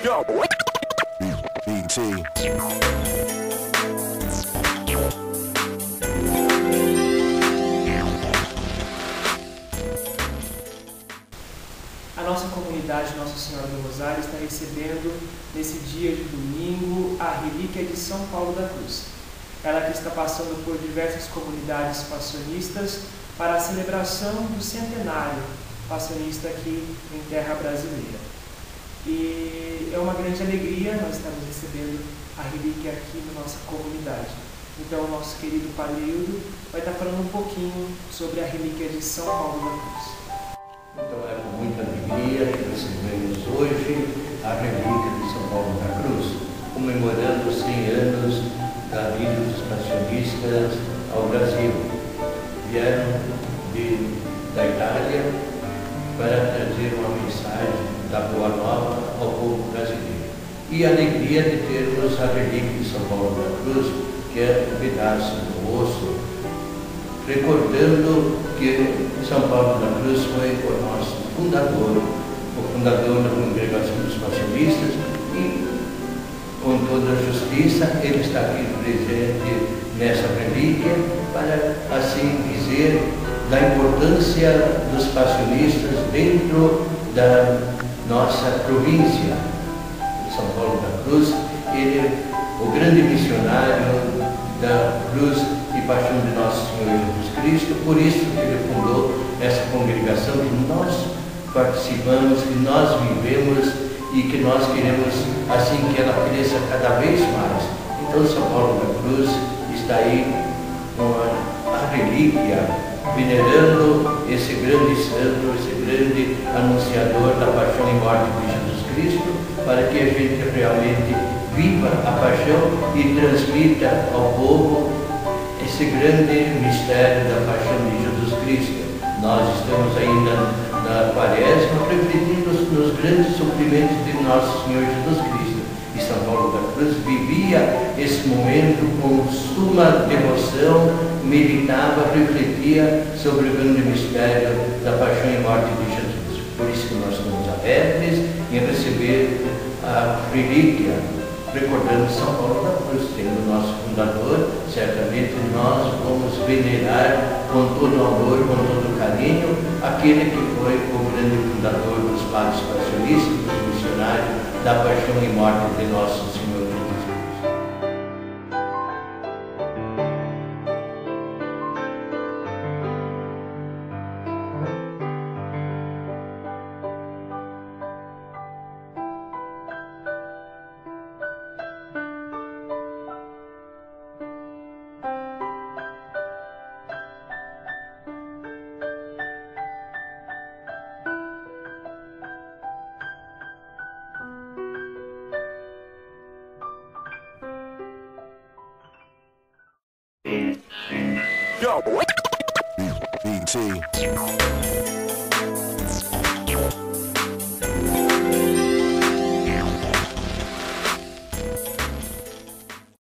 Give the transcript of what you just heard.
Yo. BT. A nossa comunidade Nossa Senhora do Rosário está recebendo, nesse dia de domingo, a relíquia de São Paulo da Cruz. Ela que está passando por diversas comunidades passionistas para a celebração do centenário passionista aqui em terra brasileira. E é uma grande alegria nós estamos recebendo a relíquia aqui na nossa comunidade. Então o nosso querido Padre Hildo vai estar falando um pouquinho sobre a relíquia de São Paulo da Cruz. Então é com muita alegria que recebemos hoje a relíquia de São Paulo da Cruz, comemorando os 100 anos da vida dos passionistas ao Brasil. Vieram da Itália para trazer uma mensagem da Boa Nova ao povo brasileiro. E a alegria de termos a relíquia de São Paulo da Cruz, que é um pedaço do osso, recordando que São Paulo da Cruz foi o nosso fundador, o fundador da Congregação dos Passionistas, e com toda a justiça ele está aqui presente nessa relíquia para assim dizer da importância dos passionistas dentro da nossa província. São Paulo da Cruz, ele é o grande missionário da cruz e paixão de nosso Senhor Jesus Cristo, por isso que ele fundou essa congregação que nós participamos, que nós vivemos e que nós queremos assim que ela cresça cada vez mais. Então São Paulo da Cruz está aí com a relíquia, venerando esse grande santo, esse grande anunciador da paixão e morte de Jesus Cristo, para que a gente realmente viva a paixão e transmita ao povo esse grande mistério da paixão de Jesus Cristo. Nós estamos ainda na Quaresma refletindo nos grandes sofrimentos de nosso Senhor Jesus Cristo. E São Paulo da Cruz vivia esse momento com suma devoção, meditava, refletia sobre o grande mistério da paixão e morte de Jesus. Por isso que nós estamos abertos em receber a relíquia, recordando São Paulo da Cruz, sendo o nosso fundador. Certamente nós vamos venerar com todo o amor, com todo o carinho, aquele que foi o grande fundador dos padres passionistas, dos missionários, da paixão e morte de nosso Senhor Jesus Cristo. Yo. BT.